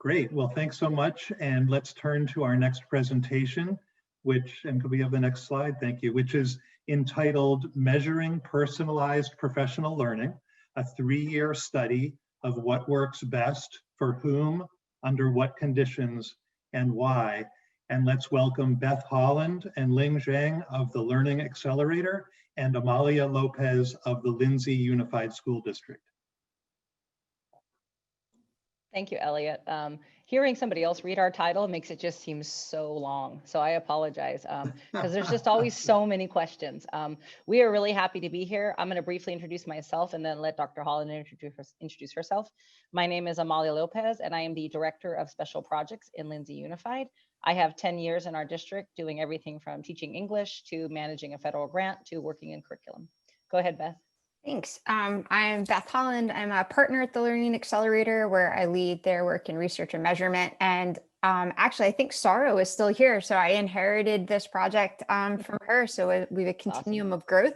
Great. Well, thanks so much. And let's turn to our next presentation, and could we have the next slide? Thank you, which is entitled Measuring Personalized Professional Learning, a 3-year study of what works best for whom, under what conditions, and why. And let's welcome Beth Holland and Ling Zhang of the Learning Accelerator and Amalia Lopez of the Lindsay Unified School District. Thank you, Elliot. Hearing somebody else read our title makes it just seem so long. So I apologize because there's just always so many questions. We are really happy to be here. I'm going to briefly introduce myself and then let Dr. Holland introduce herself. My name is Amalia Lopez, and I am the Director of Special Projects in Lindsay Unified. I have 10 years in our district doing everything from teaching English to managing a federal grant to working in curriculum. Go ahead, Beth. Thanks. I'm Beth Holland. I'm a partner at the Learning Accelerator, where I lead their work in research and measurement. And actually, I think Saro is still here. So I inherited this project from her. So we have a continuum of growth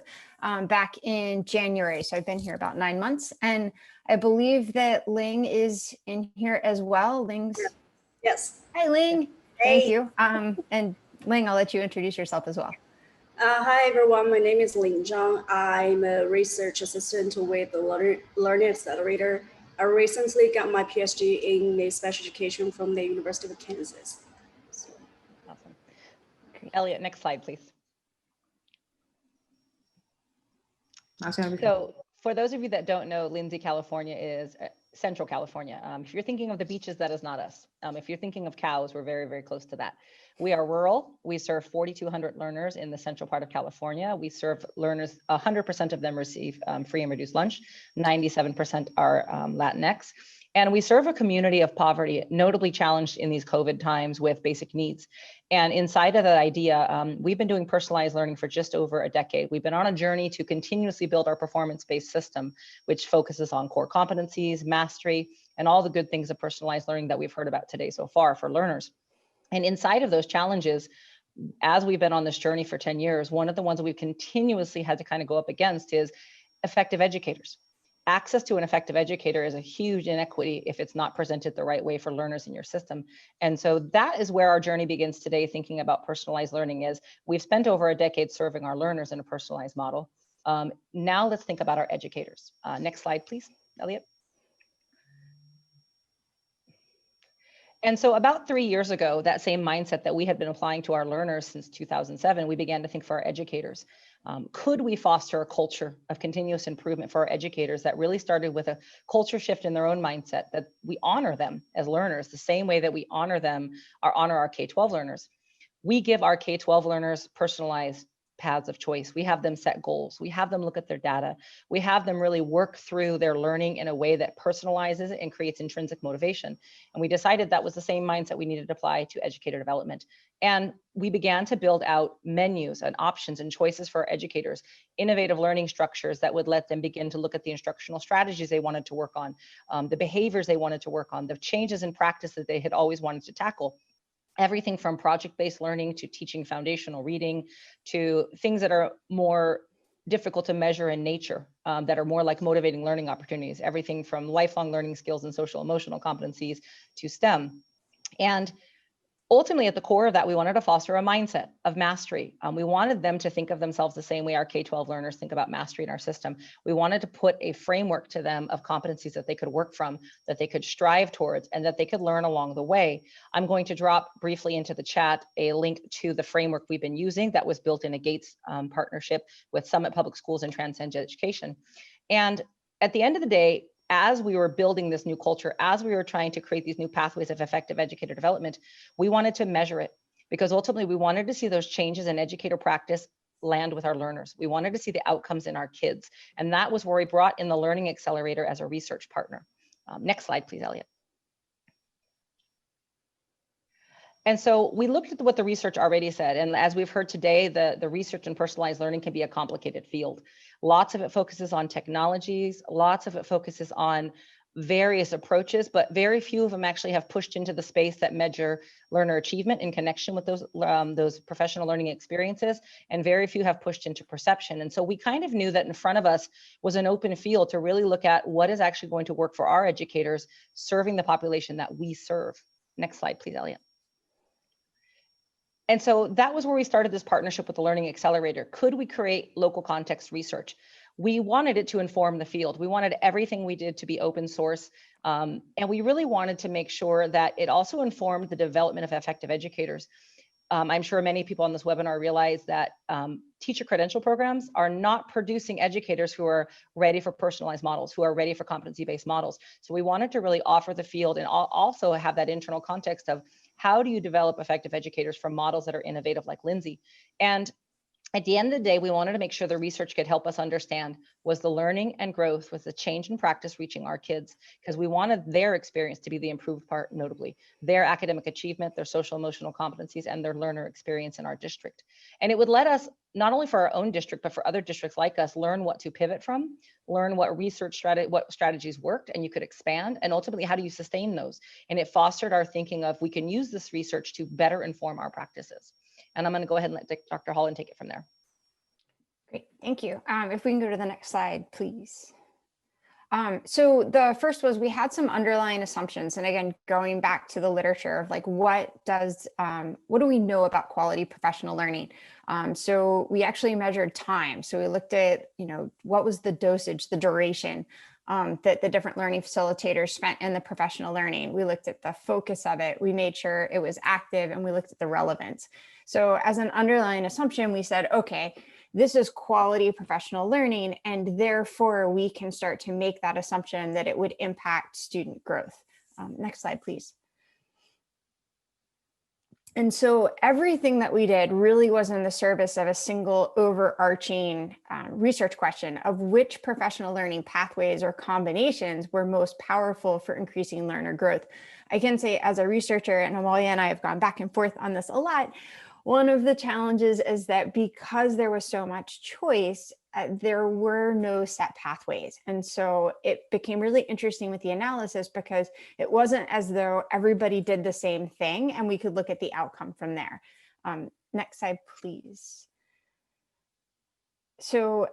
back in January. So I've been here about 9 months. And I believe that Ling is in here as well. Ling's. Yes. Hi, Ling. Hey. Thank you. And Ling, I'll let you introduce yourself as well. Hi, everyone. My name is Ling Zhang. I'm a research assistant with the Learning Accelerator. I recently got my PhD in special education from the University of Kansas. So. Awesome. Elliot, next slide, please. So for those of you that don't know, Lindsay, California is Central California. If you're thinking of the beaches, that is not us. If you're thinking of cows, we're very, very close to that. We are rural. We serve 4,200 learners in the central part of California. We serve learners, 100% of them receive free and reduced lunch. 97% are Latinx. And we serve a community of poverty, notably challenged in these COVID times with basic needs. And inside of that idea, we've been doing personalized learning for just over a decade. We've been on a journey to continuously build our performance-based system, which focuses on core competencies, mastery, and all the good things of personalized learning that we've heard about today so far for learners. And inside of those challenges, as we've been on this journey for 10 years, one of the ones that we've continuously had to kind of go up against is effective educators. Access to an effective educator is a huge inequity if it's not presented the right way for learners in your system. And so that is where our journey begins today, thinking about personalized learning. Is we've spent over a decade serving our learners in a personalized model. Now let's think about our educators. Next slide, please, Elliot. And so about 3 years ago, that same mindset that we had been applying to our learners since 2007, we began to think for our educators. Could we foster a culture of continuous improvement for our educators that really started with a culture shift in their own mindset, that we honor them as learners the same way that we honor our K-12 learners. We give our K-12 learners personalized paths of choice. We have them set goals. We have them look at their data. We have them really work through their learning in a way that personalizes it and creates intrinsic motivation. And we decided that was the same mindset we needed to apply to educator development. And we began to build out menus and options and choices for our educators, innovative learning structures that would let them begin to look at the instructional strategies they wanted to work on, the behaviors they wanted to work on, the changes in practice that they had always wanted to tackle. Everything from project-based learning to teaching foundational reading to things that are more difficult to measure in nature, that are more like motivating learning opportunities, everything from lifelong learning skills and social emotional competencies to STEM. And ultimately, at the core of that, we wanted to foster a mindset of mastery. We wanted them to think of themselves the same way our K-12 learners think about mastery in our system. We wanted to put a framework to them of competencies that they could work from, that they could strive towards, and that they could learn along the way. I'm going to drop briefly into the chat a link to the framework we've been using that was built in a Gates partnership with Summit Public Schools and Transcend Education. And at the end of the day, as we were building this new culture, as we were trying to create these new pathways of effective educator development, we wanted to measure it because ultimately we wanted to see those changes in educator practice land with our learners. We wanted to see the outcomes in our kids. And that was where we brought in the Learning Accelerator as a research partner. Next slide, please, Elliot. And so we looked at what the research already said. And as we've heard today, the research in personalized learning can be a complicated field. Lots of it focuses on technologies. Lots of it focuses on various approaches, but very few of them actually have pushed into the space that measure learner achievement in connection with those professional learning experiences, and very few have pushed into perception. And so we kind of knew that in front of us was an open field to really look at what is actually going to work for our educators serving the population that we serve. Next slide, please, Elliot. And so that was where we started this partnership with the Learning Accelerator. Could we create local context research? We wanted it to inform the field. We wanted everything we did to be open source. And we really wanted to make sure that it also informed the development of effective educators. I'm sure many people on this webinar realize that teacher credential programs are not producing educators who are ready for personalized models, who are ready for competency-based models. So we wanted to really offer the field and also have that internal context of how do you develop effective educators from models that are innovative like Lindsay. And at the end of the day, we wanted to make sure the research could help us understand, was the learning and growth, was the change in practice reaching our kids? Because we wanted their experience to be the improved part, notably their academic achievement, their social emotional competencies, and their learner experience in our district. And it would let us, not only for our own district, but for other districts like us, learn what to pivot from, learn what what strategies worked and you could expand, and ultimately, how do you sustain those? And it fostered our thinking of, we can use this research to better inform our practices. And I'm going to go ahead and let Dr. Holland take it from there. Great, thank you. If we can go to the next slide, please. So the first was, we had some underlying assumptions. And again, going back to the literature of like, what do we know about quality professional learning? So we actually measured time. So we looked at, what was the dosage, the duration that the different learning facilitators spent in the professional learning. We looked at the focus of it. We made sure it was active, and we looked at the relevance. So as an underlying assumption, we said, okay, this is quality professional learning, and therefore we can start to make that assumption that it would impact student growth. Next slide, please. And so everything that we did really was in the service of a single overarching research question of which professional learning pathways or combinations were most powerful for increasing learner growth. I can say, as a researcher, and Amalia and I have gone back and forth on this a lot, one of the challenges is that because there was so much choice, there were no set pathways. And so it became really interesting with the analysis, because it wasn't as though everybody did the same thing and we could look at the outcome from there. Next slide, please. So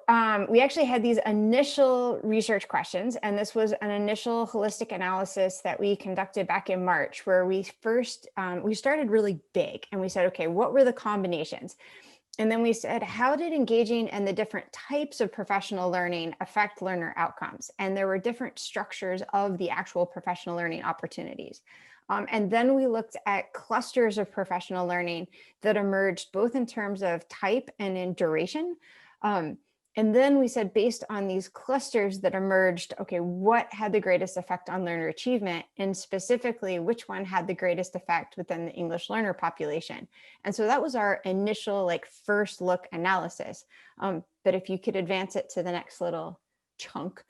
we actually had these initial research questions, and this was an initial holistic analysis that we conducted back in March, where we first, we started really big, and we said, okay, what were the combinations? And then we said, how did engaging in the different types of professional learning affect learner outcomes? And there were different structures of the actual professional learning opportunities. And then we looked at clusters of professional learning that emerged both in terms of type and in duration. And then we said, based on these clusters that emerged, okay, what had the greatest effect on learner achievement, and specifically which one had the greatest effect within the English learner population? And so that was our initial first look analysis. But if you could advance it to the next little chunk,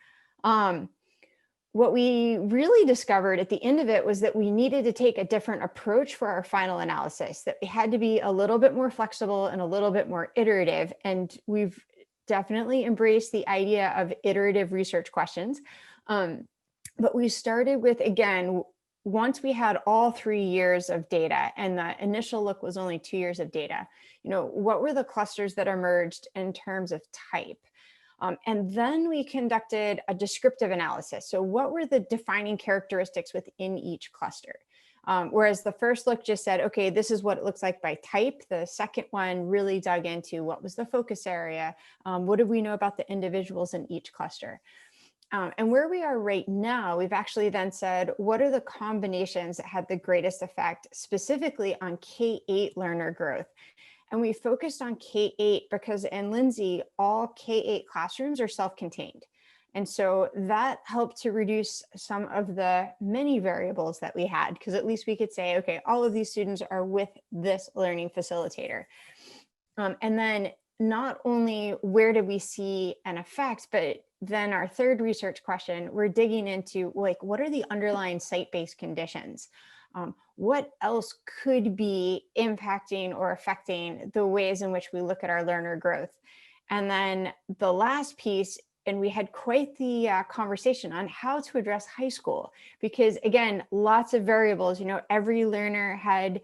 what we really discovered at the end of it was that we needed to take a different approach for our final analysis, that we had to be a little bit more flexible and a little bit more iterative. And we've definitely embraced the idea of iterative research questions. But we started with, again, once we had all 3 years of data, and the initial look was only 2 years of data, what were the clusters that emerged in terms of type? And then we conducted a descriptive analysis. So what were the defining characteristics within each cluster? Whereas the first look just said, okay, this is what it looks like by type. The second one really dug into what was the focus area? What did we know about the individuals in each cluster? And where we are right now, we've actually then said, what are the combinations that had the greatest effect specifically on K-8 learner growth? And we focused on K-8 because in Lindsay, all K-8 classrooms are self-contained. And so that helped to reduce some of the many variables that we had, because at least we could say, okay, all of these students are with this learning facilitator. And then not only where did we see an effect, but then our third research question, we're digging into what are the underlying site-based conditions? What else could be impacting or affecting the ways in which we look at our learner growth? And then the last piece and we had quite the conversation on how to address high school, because again, lots of variables, every learner had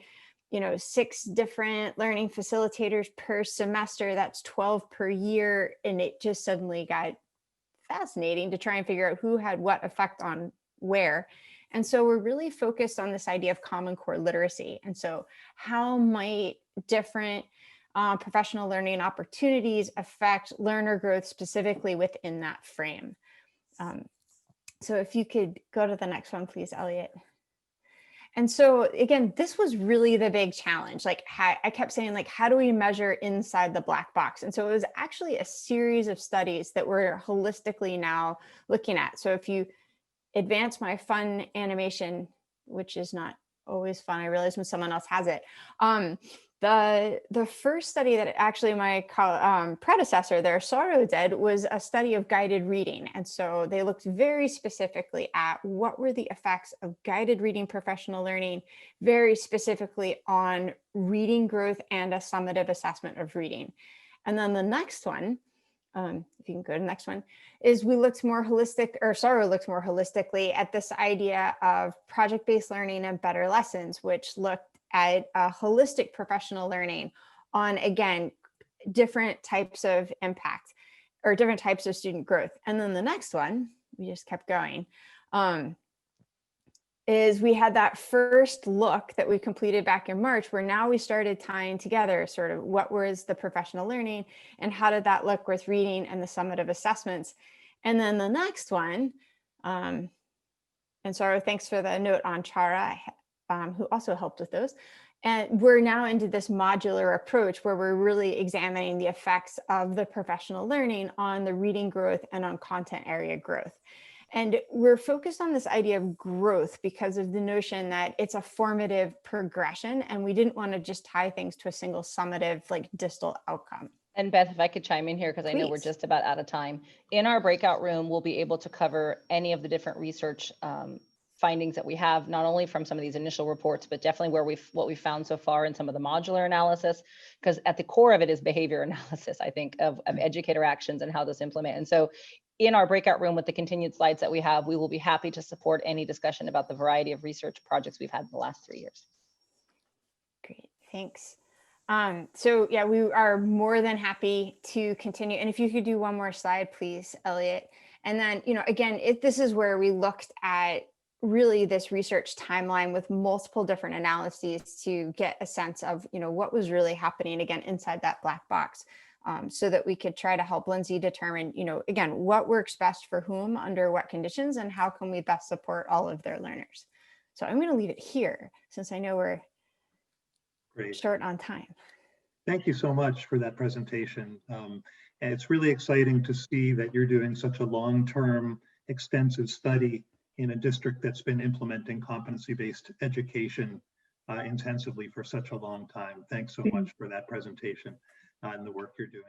6 different learning facilitators per semester. That's 12 per year. And it just suddenly got fascinating to try and figure out who had what effect on where. And so we're really focused on this idea of Common Core literacy. And so how might different professional learning opportunities affect learner growth specifically within that frame? So if you could go to the next one, please, Elliot. And so again, this was really the big challenge. Like I kept saying, like, how do we measure inside the black box? And so it was actually a series of studies that we're holistically now looking at. So if you advance my fun animation, which is not always fun, I realize when someone else has it. The first study that actually my predecessor there, Saro, did was a study of guided reading. And so they looked very specifically at what were the effects of guided reading professional learning, very specifically on reading growth and a summative assessment of reading. And then the next one, if you can go to the next one, is we looked more holistic, or Saro looked more holistically at this idea of project-based learning and better lessons, which looked at holistic professional learning on, again, different types of impact or different types of student growth. And then the next one, we just kept going, is we had that first look that we completed back in March, where now we started tying together sort of what was the professional learning and how did that look with reading and the summative assessments. And then the next one, and Saro, thanks for the note on Chara, who also helped with those. And we're now into this modular approach where we're really examining the effects of the professional learning on the reading growth and on content area growth. And we're focused on this idea of growth because of the notion that it's a formative progression, and we didn't want to just tie things to a single summative, like, distal outcome. And Beth, if I could chime in here, because I know we're just about out of time. In our breakout room, we'll be able to cover any of the different research findings that we have, not only from some of these initial reports, but definitely what we've found so far in some of the modular analysis, because at the core of it is behavior analysis, I think, of educator actions and how those implement. And so in our breakout room with the continued slides that we have, we will be happy to support any discussion about the variety of research projects we've had in the last 3 years. Great, thanks. So yeah, we are more than happy to continue. And if you could do one more slide, please, Elliot. And then, again, this is where we looked at really this research timeline with multiple different analyses to get a sense of, what was really happening, again, inside that black box, so that we could try to help Lindsay determine, again, what works best for whom under what conditions and how can we best support all of their learners. So I'm going to leave it here since I know we're short on time. Thank you so much for that presentation. And it's really exciting to see that you're doing such a long-term, extensive study in a district that's been implementing competency-based education intensively for such a long time. Thanks so much for that presentation and the work you're doing.